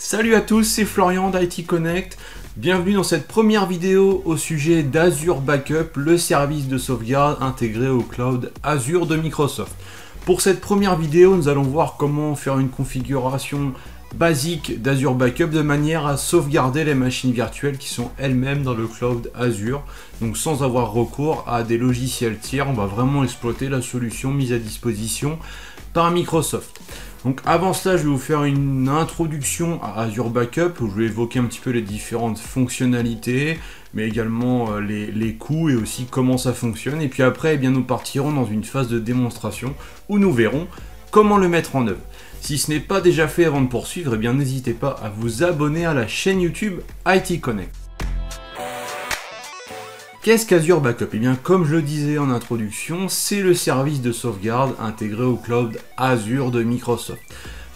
Salut à tous, c'est Florian d'IT Connect. Bienvenue dans cette première vidéo au sujet d'Azure Backup, le service de sauvegarde intégré au cloud Azure de Microsoft. Pour cette première vidéo, nous allons voir comment faire une configuration basique d'Azure Backup de manière à sauvegarder les machines virtuelles qui sont elles-mêmes dans le cloud Azure. Donc sans avoir recours à des logiciels tiers, on va vraiment exploiter la solution mise à disposition par Microsoft. Donc avant cela, je vais vous faire une introduction à Azure Backup où je vais évoquer un petit peu les différentes fonctionnalités, mais également les coûts et aussi comment ça fonctionne. Et puis après, eh bien, nous partirons dans une phase de démonstration où nous verrons comment le mettre en œuvre. Si ce n'est pas déjà fait avant de poursuivre, eh bien n'hésitez pas à vous abonner à la chaîne YouTube IT Connect. Qu'est-ce qu'Azure Backup? Eh bien, comme je le disais en introduction, c'est le service de sauvegarde intégré au cloud Azure de Microsoft.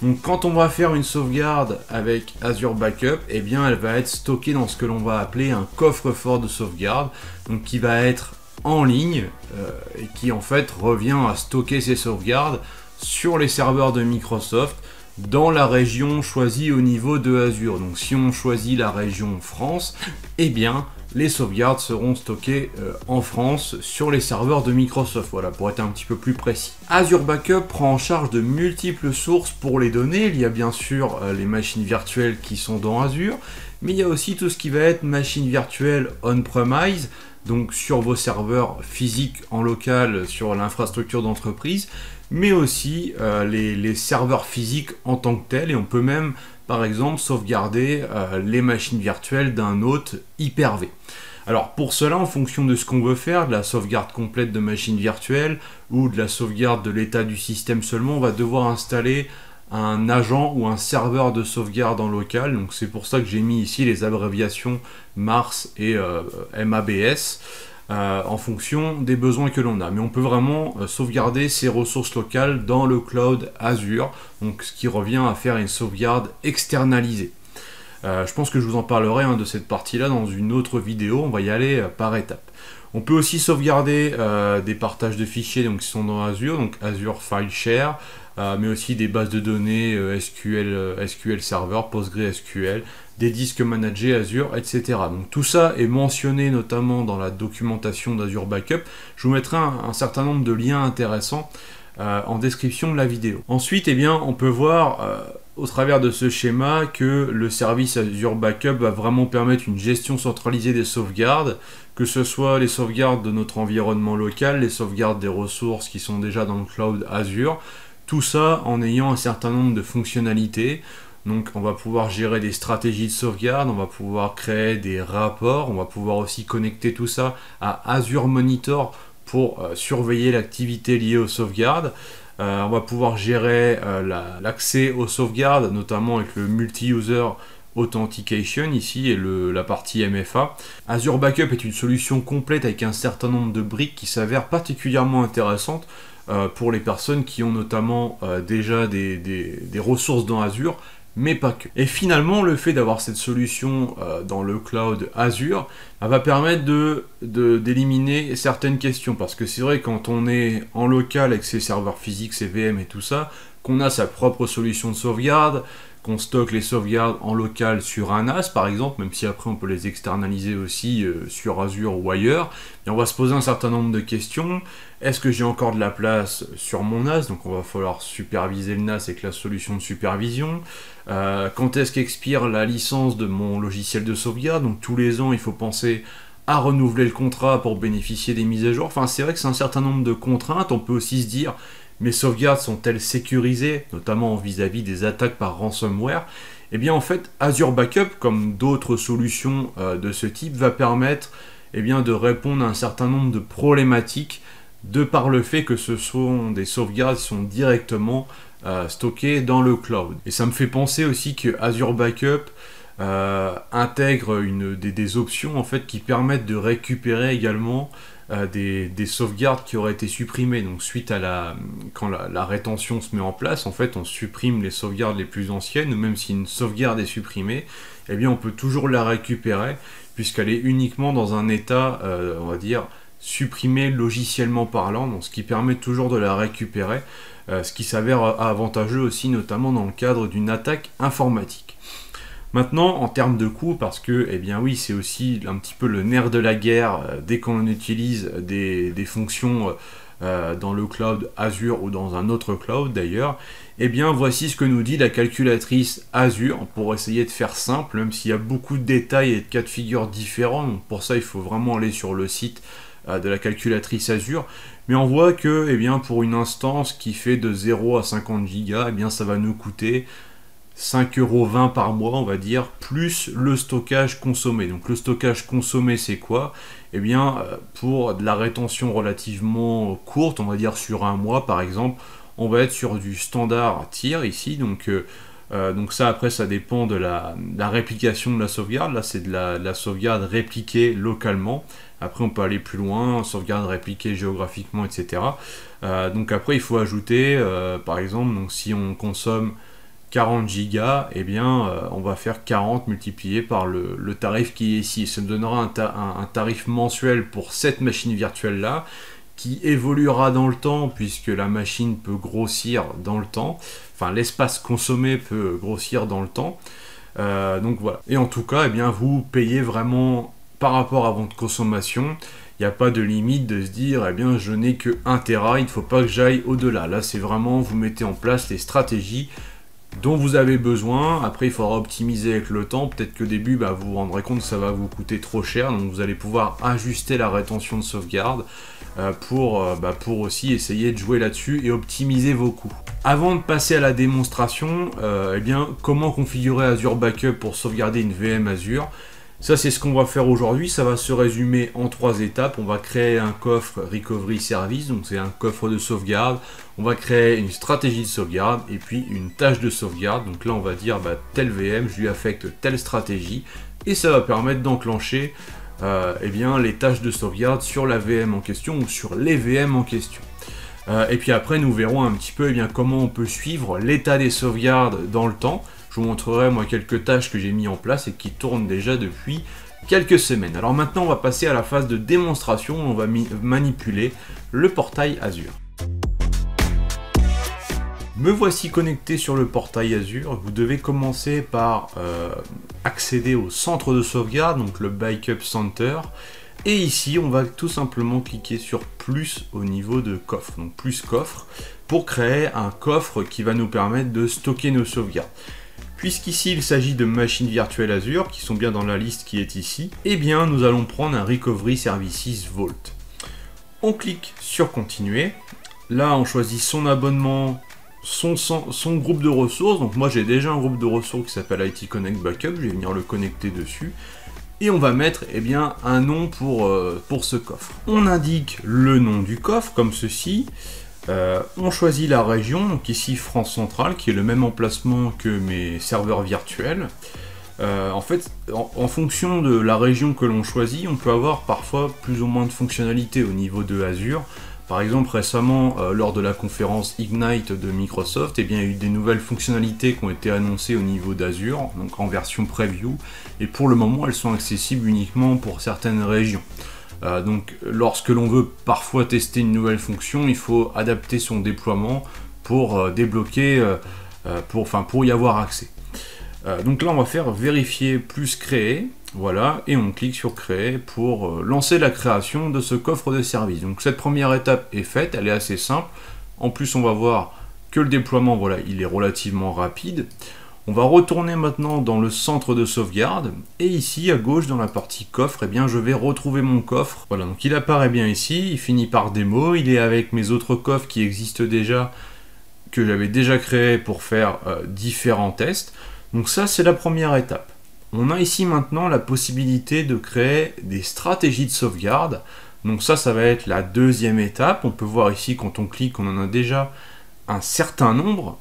Donc, quand on va faire une sauvegarde avec Azure Backup, eh bien, elle va être stockée dans ce que l'on va appeler un coffre-fort de sauvegarde, donc qui va être en ligne et qui en fait revient à stocker ses sauvegardes sur les serveurs de Microsoft dans la région choisie au niveau de Azure. Donc, si on choisit la région France, eh bien, les sauvegardes seront stockées en France sur les serveurs de Microsoft, voilà, pour être un petit peu plus précis. Azure Backup prend en charge de multiples sources pour les données. Il y a bien sûr les machines virtuelles qui sont dans Azure, mais il y a aussi tout ce qui va être machines virtuelles on-premise, donc sur vos serveurs physiques en local sur l'infrastructure d'entreprise, mais aussi les serveurs physiques en tant que tels, et on peut même par exemple sauvegarder les machines virtuelles d'un hôte Hyper-V. Alors pour cela, en fonction de ce qu'on veut faire, de la sauvegarde complète de machines virtuelles ou de la sauvegarde de l'état du système seulement, on va devoir installer un agent ou un serveur de sauvegarde en local. Donc c'est pour ça que j'ai mis ici les abréviations MARS et MABS. En fonction des besoins que l'on a. Mais on peut vraiment sauvegarder ces ressources locales dans le cloud Azure, donc ce qui revient à faire une sauvegarde externalisée. Je pense que je vous en parlerai de cette partie-là dans une autre vidéo, on va y aller par étapes. On peut aussi sauvegarder des partages de fichiers donc, qui sont dans Azure, donc Azure File Share, mais aussi des bases de données SQL Server, PostgreSQL, des disques managés Azure, etc. Donc tout ça est mentionné notamment dans la documentation d'Azure Backup. Je vous mettrai un certain nombre de liens intéressants en description de la vidéo. Ensuite, eh bien, on peut voir au travers de ce schéma que le service Azure Backup va vraiment permettre une gestion centralisée des sauvegardes, que ce soit les sauvegardes de notre environnement local, les sauvegardes des ressources qui sont déjà dans le cloud Azure, tout ça en ayant un certain nombre de fonctionnalités. Donc on va pouvoir gérer des stratégies de sauvegarde, on va pouvoir créer des rapports, on va pouvoir aussi connecter tout ça à Azure Monitor pour surveiller l'activité liée aux sauvegardes. On va pouvoir gérer l'accès aux sauvegardes, notamment avec le Multi-User Authentication ici et la partie MFA. Azure Backup est une solution complète avec un certain nombre de briques qui s'avèrent particulièrement intéressantes pour les personnes qui ont notamment déjà des ressources dans Azure, mais pas que. Et finalement, le fait d'avoir cette solution dans le cloud Azure va permettre d'éliminer certaines questions, parce que c'est vrai, quand on est en local avec ses serveurs physiques, ses VM et tout ça, qu'on a sa propre solution de sauvegarde, qu'on stocke les sauvegardes en local sur un NAS par exemple, même si après on peut les externaliser aussi sur Azure ou ailleurs, et on va se poser un certain nombre de questions. Est-ce que j'ai encore de la place sur mon NAS? Donc on va falloir superviser le NAS avec la solution de supervision. Quand est-ce qu'expire la licence de mon logiciel de sauvegarde? Donc tous les ans il faut penser à renouveler le contrat pour bénéficier des mises à jour. Enfin c'est vrai que c'est un certain nombre de contraintes. On peut aussi se dire, mes sauvegardes sont-elles sécurisées, notamment vis-à-vis des attaques par ransomware? Eh bien en fait, Azure Backup, comme d'autres solutions de ce type, va permettre de répondre à un certain nombre de problématiques de par le fait que ce sont des sauvegardes qui sont directement stockées dans le cloud. Et ça me fait penser aussi que Azure Backup intègre des options en fait qui permettent de récupérer également des sauvegardes qui auraient été supprimées. Donc suite à quand la rétention se met en place, en fait on supprime les sauvegardes les plus anciennes, ou même si une sauvegarde est supprimée, eh bien on peut toujours la récupérer puisqu'elle est uniquement dans un état, on va dire, supprimé logiciellement parlant, donc ce qui permet toujours de la récupérer, ce qui s'avère avantageux aussi notamment dans le cadre d'une attaque informatique. Maintenant, en termes de coût, parce que, eh bien oui, c'est aussi un petit peu le nerf de la guerre dès qu'on utilise des fonctions dans le cloud Azure ou dans un autre cloud d'ailleurs, eh bien voici ce que nous dit la calculatrice Azure, pour essayer de faire simple, même s'il y a beaucoup de détails et de cas de figure différents, donc pour ça il faut vraiment aller sur le site de la calculatrice Azure, mais on voit que eh bien, pour une instance qui fait de 0 à 50 Go, eh bien ça va nous coûter 5,20 € par mois, on va dire, plus le stockage consommé. Donc le stockage consommé, c'est quoi? Eh bien, pour de la rétention relativement courte, on va dire sur un mois par exemple, on va être sur du standard tier ici. Donc ça, après, ça dépend de la réplication de la sauvegarde. Là, c'est de la sauvegarde répliquée localement. Après, on peut aller plus loin, sauvegarde répliquée géographiquement, etc. Donc après, il faut ajouter, par exemple, donc, si on consomme 40 gigas, eh bien, on va faire 40 multiplié par le tarif qui est ici. Ça nous donnera un tarif mensuel pour cette machine virtuelle-là, qui évoluera dans le temps, puisque la machine peut grossir dans le temps. Enfin, l'espace consommé peut grossir dans le temps. Donc voilà. Et en tout cas, eh bien, vous payez vraiment par rapport à votre consommation. Il n'y a pas de limite de se dire, eh bien, je n'ai que 1 Tera, il ne faut pas que j'aille au-delà. Là, c'est vraiment, vous mettez en place les stratégies dont vous avez besoin. Après, il faudra optimiser avec le temps. Peut-être qu'au début, vous vous rendrez compte que ça va vous coûter trop cher. Donc, vous allez pouvoir ajuster la rétention de sauvegarde pour aussi essayer de jouer là-dessus et optimiser vos coûts. Avant de passer à la démonstration, eh bien, comment configurer Azure Backup pour sauvegarder une VM Azure? Ça, c'est ce qu'on va faire aujourd'hui. Ça va se résumer en 3 étapes. On va créer un coffre Recovery Service, donc c'est un coffre de sauvegarde. On va créer une stratégie de sauvegarde et puis une tâche de sauvegarde. Donc là, on va dire telle VM, je lui affecte telle stratégie et ça va permettre d'enclencher eh bien, les tâches de sauvegarde sur la VM en question ou sur les VM en question. Et puis après, nous verrons un petit peu eh bien, comment on peut suivre l'état des sauvegardes dans le temps. Je vous montrerai moi quelques tâches que j'ai mis en place et qui tournent déjà depuis quelques semaines. Alors maintenant, on va passer à la phase de démonstration. On va manipuler le portail Azure. Me voici connecté sur le portail Azure. Vous devez commencer par accéder au centre de sauvegarde, donc le Backup Center. Et ici, on va tout simplement cliquer sur plus au niveau de coffre, donc plus coffre, pour créer un coffre qui va nous permettre de stocker nos sauvegardes. Puisqu'ici, il s'agit de machines virtuelles Azure, qui sont bien dans la liste qui est ici, eh bien, nous allons prendre un Recovery Services Vault. On clique sur Continuer. Là, on choisit son abonnement, son groupe de ressources. Donc moi, j'ai déjà un groupe de ressources qui s'appelle IT Connect Backup. Je vais venir le connecter dessus. Et on va mettre eh bien, un nom pour ce coffre. On indique le nom du coffre, comme ceci. On choisit la région, donc ici France Centrale, qui est le même emplacement que mes serveurs virtuels. En fait, en fonction de la région que l'on choisit, on peut avoir parfois plus ou moins de fonctionnalités au niveau de Azure. Par exemple, récemment, lors de la conférence Ignite de Microsoft, eh bien, il y a eu des nouvelles fonctionnalités qui ont été annoncées au niveau d'Azure, donc en version preview, et pour le moment, elles sont accessibles uniquement pour certaines régions. Donc lorsque l'on veut parfois tester une nouvelle fonction, il faut adapter son déploiement pour débloquer, pour y avoir accès. Donc là on va faire vérifier plus créer, voilà, et on clique sur créer pour lancer la création de ce coffre de service. Donc cette première étape est faite, elle est assez simple. En plus on va voir que le déploiement, voilà, il est relativement rapide. On va retourner maintenant dans le centre de sauvegarde et ici à gauche dans la partie coffre, eh bien je vais retrouver mon coffre. Voilà, donc il apparaît bien ici, il finit par démo, il est avec mes autres coffres qui existent déjà, que j'avais déjà créé pour faire différents tests. Donc ça c'est la première étape. On a ici maintenant la possibilité de créer des stratégies de sauvegarde. Donc ça va être la deuxième étape. On peut voir ici quand on clique, on en a déjà un certain nombre.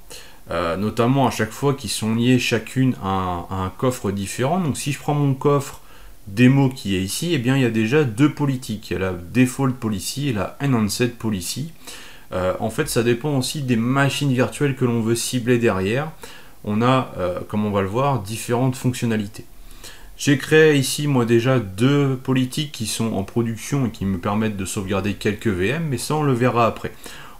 Notamment à chaque fois qui sont liées chacune à un coffre différent. Donc si je prends mon coffre démo qui est ici, eh bien il y a déjà deux politiques. Il y a la default policy et la enhanced policy. En fait ça dépend aussi des machines virtuelles que l'on veut cibler derrière. On a, comme on va le voir, différentes fonctionnalités. J'ai créé ici moi déjà deux politiques qui sont en production et qui me permettent de sauvegarder quelques VM, mais ça on le verra après.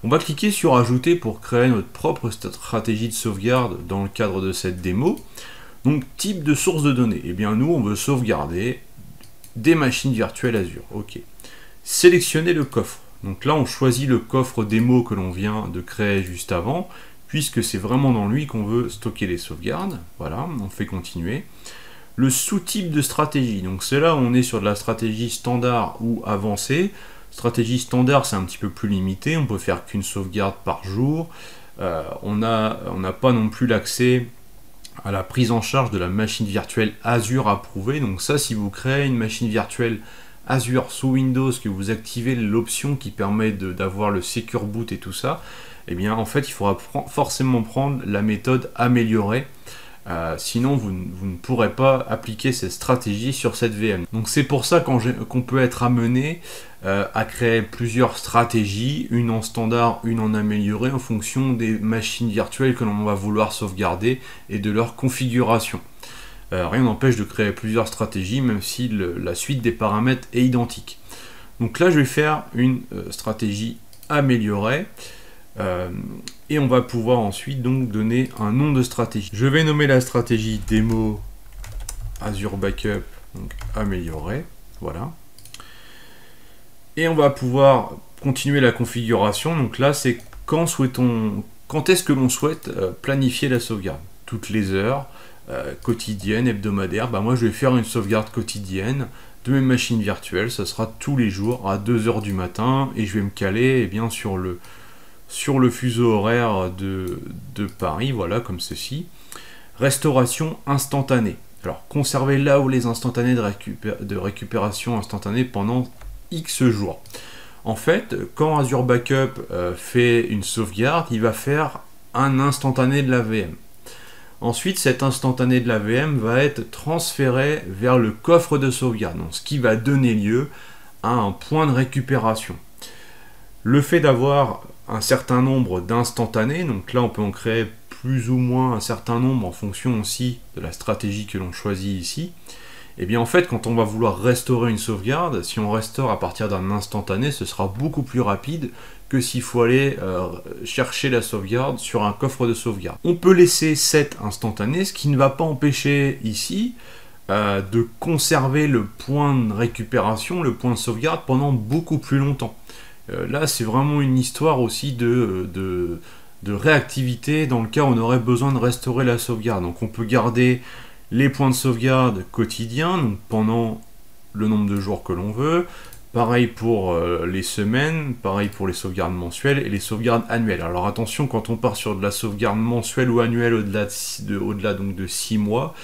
On va cliquer sur ajouter pour créer notre propre stratégie de sauvegarde dans le cadre de cette démo. Donc type de source de données, eh bien nous on veut sauvegarder des machines virtuelles Azure. Ok. Sélectionner le coffre. Donc là on choisit le coffre démo que l'on vient de créer juste avant, puisque c'est vraiment dans lui qu'on veut stocker les sauvegardes. Voilà, on fait continuer. Le sous-type de stratégie, donc c'est là où on est sur de la stratégie standard ou avancée. Stratégie standard, c'est un petit peu plus limité, on peut faire qu'une sauvegarde par jour. On n'a pas non plus l'accès à la prise en charge de la machine virtuelle Azure approuvée. Donc ça, si vous créez une machine virtuelle Azure sous Windows, que vous activez l'option qui permet d'avoir le Secure Boot et tout ça, eh bien en fait, il faudra forcément prendre la méthode améliorée. Sinon, vous ne pourrez pas appliquer cette stratégie sur cette VM. Donc c'est pour ça qu'on peut être amené à créer plusieurs stratégies, une en standard, une en améliorée, en fonction des machines virtuelles que l'on va vouloir sauvegarder et de leur configuration. Rien n'empêche de créer plusieurs stratégies, même si la suite des paramètres est identique. Donc là, je vais faire une stratégie améliorée. Et on va pouvoir ensuite donc donner un nom de stratégie. Je vais nommer la stratégie démo Azure Backup, donc améliorée, voilà. Et on va pouvoir continuer la configuration. Donc là, c'est quand est-ce que l'on souhaite planifier la sauvegarde. Toutes les heures, quotidiennes, hebdomadaires. Bah moi, je vais faire une sauvegarde quotidienne de mes machines virtuelles. Ça sera tous les jours à 2 h du matin et je vais me caler bien sur le fuseau horaire de Paris, voilà, comme ceci. Restauration instantanée. Alors, conservez là où les instantanés de récupération instantanée pendant X jours. En fait, quand Azure Backup fait une sauvegarde, il va faire un instantané de la VM. Ensuite, cet instantané de la VM va être transféré vers le coffre de sauvegarde, donc ce qui va donner lieu à un point de récupération. Le fait d'avoir un certain nombre d'instantanés, donc là on peut en créer plus ou moins un certain nombre en fonction aussi de la stratégie que l'on choisit ici, et bien en fait quand on va vouloir restaurer une sauvegarde, si on restaure à partir d'un instantané, ce sera beaucoup plus rapide que s'il faut aller chercher la sauvegarde sur un coffre de sauvegarde. On peut laisser 7 instantanés, ce qui ne va pas empêcher ici de conserver le point de récupération, le point de sauvegarde pendant beaucoup plus longtemps. Là, c'est vraiment une histoire aussi de réactivité dans le cas où on aurait besoin de restaurer la sauvegarde. Donc on peut garder les points de sauvegarde quotidiens, donc pendant le nombre de jours que l'on veut. Pareil pour les semaines, pareil pour les sauvegardes mensuelles et les sauvegardes annuelles. Alors attention, quand on part sur de la sauvegarde mensuelle ou annuelle au-delà donc de 6 mois,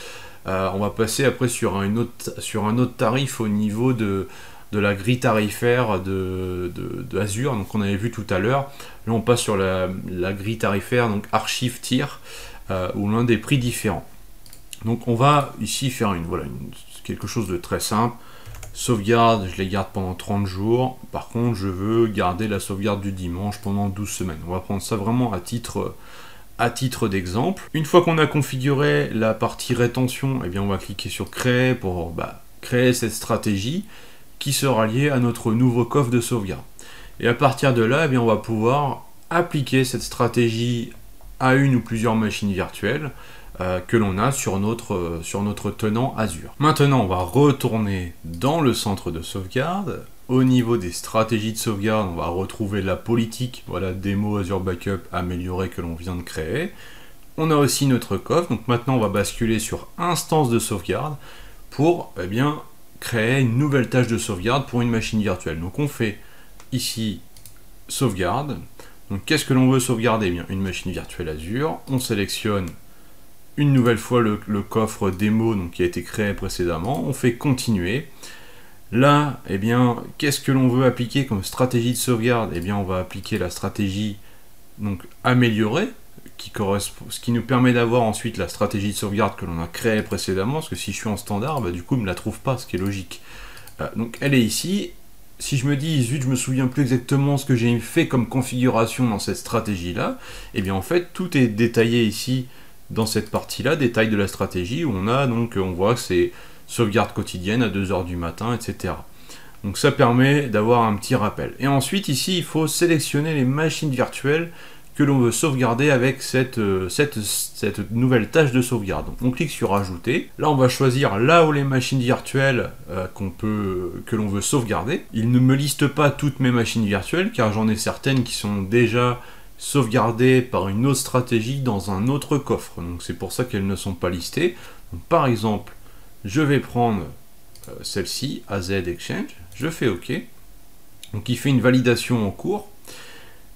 on va passer après sur un autre tarif au niveau de la grille tarifaire de Azure, donc on avait vu tout à l'heure. Là on passe sur la grille tarifaire, donc archive tier, où l'on a des prix différents. Donc on va ici faire quelque chose de très simple. Sauvegarde, je les garde pendant 30 jours. Par contre, je veux garder la sauvegarde du dimanche pendant 12 semaines. On va prendre ça vraiment à titre d'exemple. Une fois qu'on a configuré la partie rétention, eh bien on va cliquer sur créer pour créer cette stratégie qui sera liée à notre nouveau coffre de sauvegarde. Et à partir de là, eh bien, on va pouvoir appliquer cette stratégie à une ou plusieurs machines virtuelles que l'on a sur notre tenant Azure. Maintenant, on va retourner dans le centre de sauvegarde. Au niveau des stratégies de sauvegarde, on va retrouver la politique, voilà, démo Azure Backup améliorée que l'on vient de créer. On a aussi notre coffre, donc maintenant on va basculer sur instance de sauvegarde pour créer une nouvelle tâche de sauvegarde pour une machine virtuelle. Donc on fait ici sauvegarde. Donc qu'est-ce que l'on veut sauvegarder? Bien, une machine virtuelle Azure. On sélectionne une nouvelle fois le coffre démo donc, qui a été créé précédemment. On fait continuer. Là, qu'est-ce que l'on veut appliquer comme stratégie de sauvegarde? On va appliquer la stratégie donc améliorée, ce qui nous permet d'avoir ensuite la stratégie de sauvegarde que l'on a créée précédemment, parce que si je suis en standard, du coup, il ne me la trouve pas, ce qui est logique. Donc, elle est ici. Si je me dis, zut, je me souviens plus exactement ce que j'ai fait comme configuration dans cette stratégie-là, en fait, tout est détaillé ici dans cette partie-là, détail de la stratégie, où on voit que c'est sauvegarde quotidienne à 2 h du matin, etc. Donc ça permet d'avoir un petit rappel. Et ensuite, ici, il faut sélectionner les machines virtuelles que l'on veut sauvegarder avec cette nouvelle tâche de sauvegarde. Donc on clique sur ajouter. Là on va choisir là où les machines virtuelles que l'on veut sauvegarder. Il ne me liste pas toutes mes machines virtuelles car j'en ai certaines qui sont déjà sauvegardées par une autre stratégie dans un autre coffre. Donc c'est pour ça qu'elles ne sont pas listées. Donc, par exemple, je vais prendre celle-ci, AZ Exchange, je fais OK. Donc il fait une validation en cours.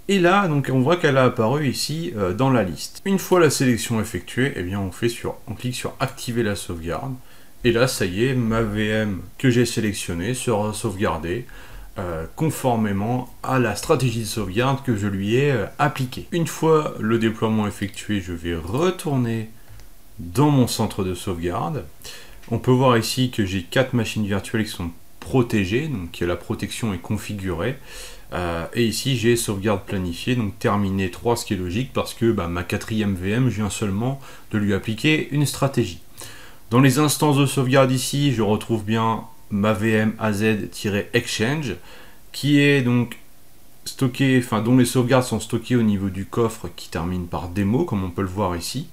Et là, donc on voit qu'elle a apparu ici dans la liste. Une fois la sélection effectuée, eh bien on clique sur activer la sauvegarde. Et là, ça y est, ma VM que j'ai sélectionnée sera sauvegardée conformément à la stratégie de sauvegarde que je lui ai appliquée. Une fois le déploiement effectué, je vais retourner dans mon centre de sauvegarde. On peut voir ici que j'ai 4 machines virtuelles qui sont protégées, donc la protection est configurée. Et ici j'ai sauvegarde planifiée, donc terminé 3, ce qui est logique parce que ma 4e VM, je viens seulement de lui appliquer une stratégie. Dans les instances de sauvegarde ici, je retrouve bien ma VM AZ-Exchange qui est donc stockée, dont les sauvegardes sont stockées au niveau du coffre qui termine par démo, comme on peut le voir ici.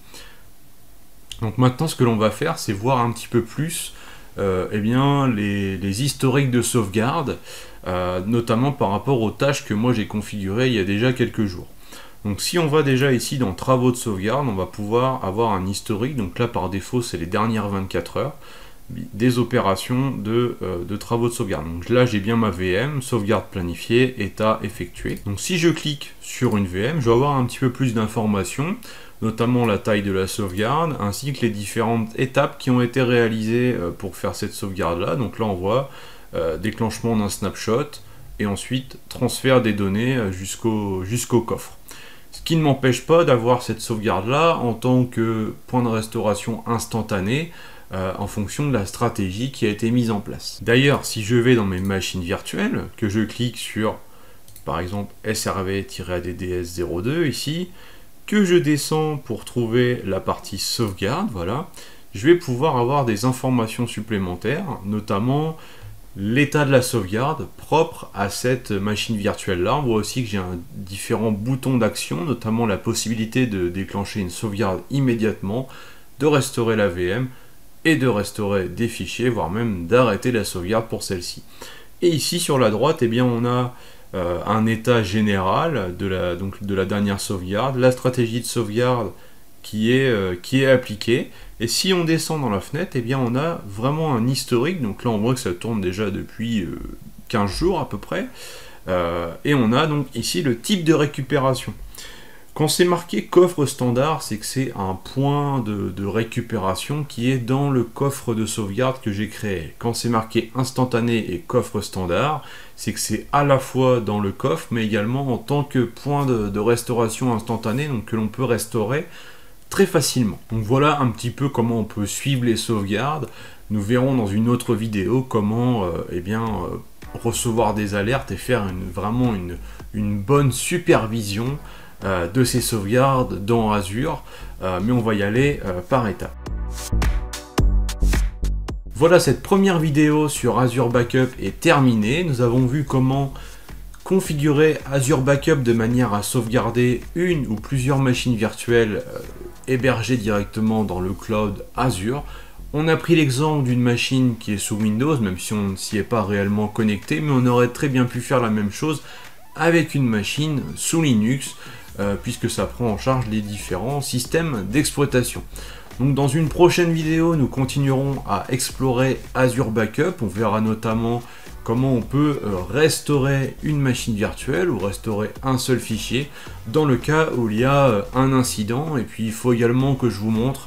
Donc maintenant ce que l'on va faire, c'est voir un petit peu plus les historiques de sauvegarde, notamment par rapport aux tâches que moi j'ai configurées il y a déjà quelques jours. Donc si on va déjà ici dans travaux de sauvegarde, on va pouvoir avoir un historique. Donc là par défaut c'est les dernières 24 heures des opérations de travaux de sauvegarde. Donc là j'ai bien ma VM, sauvegarde planifiée, état effectué. Donc si je clique sur une VM, je vais avoir un petit peu plus d'informations, notamment la taille de la sauvegarde, ainsi que les différentes étapes qui ont été réalisées pour faire cette sauvegarde là. Donc là on voit déclenchement d'un snapshot, et ensuite transfert des données jusqu'au coffre. Ce qui ne m'empêche pas d'avoir cette sauvegarde là en tant que point de restauration instantané en fonction de la stratégie qui a été mise en place. D'ailleurs, si je vais dans mes machines virtuelles, que je clique sur par exemple SRV-ADDS02 ici, que je descends pour trouver la partie sauvegarde, voilà, je vais pouvoir avoir des informations supplémentaires, notamment l'état de la sauvegarde propre à cette machine virtuelle là. On voit aussi que j'ai différents boutons d'action, notamment la possibilité de déclencher une sauvegarde immédiatement, de restaurer la VM et de restaurer des fichiers, voire même d'arrêter la sauvegarde pour celle-ci. Et ici sur la droite, eh bien, on a un état général de la dernière sauvegarde, la stratégie de sauvegarde qui est appliquée. Et si on descend dans la fenêtre, eh bien on a vraiment un historique. Donc là on voit que ça tourne déjà depuis 15 jours à peu près. Et on a donc ici le type de récupération. Quand c'est marqué coffre standard, c'est que c'est un point de récupération qui est dans le coffre de sauvegarde que j'ai créé. Quand c'est marqué instantané et coffre standard, c'est que c'est à la fois dans le coffre, mais également en tant que point de restauration instantanée, donc que l'on peut restaurer très facilement. Donc voilà un petit peu comment on peut suivre les sauvegardes. Nous verrons dans une autre vidéo comment recevoir des alertes et faire vraiment une bonne supervision de ces sauvegardes dans Azure, mais on va y aller par étapes. Voilà, cette première vidéo sur Azure Backup est terminée. Nous avons vu comment configurer Azure Backup de manière à sauvegarder une ou plusieurs machines virtuelles hébergées directement dans le cloud Azure. On a pris l'exemple d'une machine qui est sous Windows, même si on ne s'y est pas réellement connecté, mais on aurait très bien pu faire la même chose avec une machine sous Linux, puisque ça prend en charge les différents systèmes d'exploitation. Donc dans une prochaine vidéo, nous continuerons à explorer Azure Backup. On verra notamment comment on peut restaurer une machine virtuelle ou restaurer un seul fichier dans le cas où il y a un incident. Et puis il faut également que je vous montre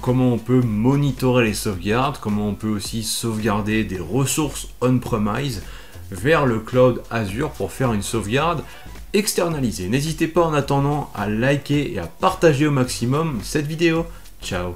comment on peut monitorer les sauvegardes, comment on peut aussi sauvegarder des ressources on-premise vers le cloud Azure pour faire une sauvegarde externalisée. N'hésitez pas en attendant à liker et à partager au maximum cette vidéo. Ciao.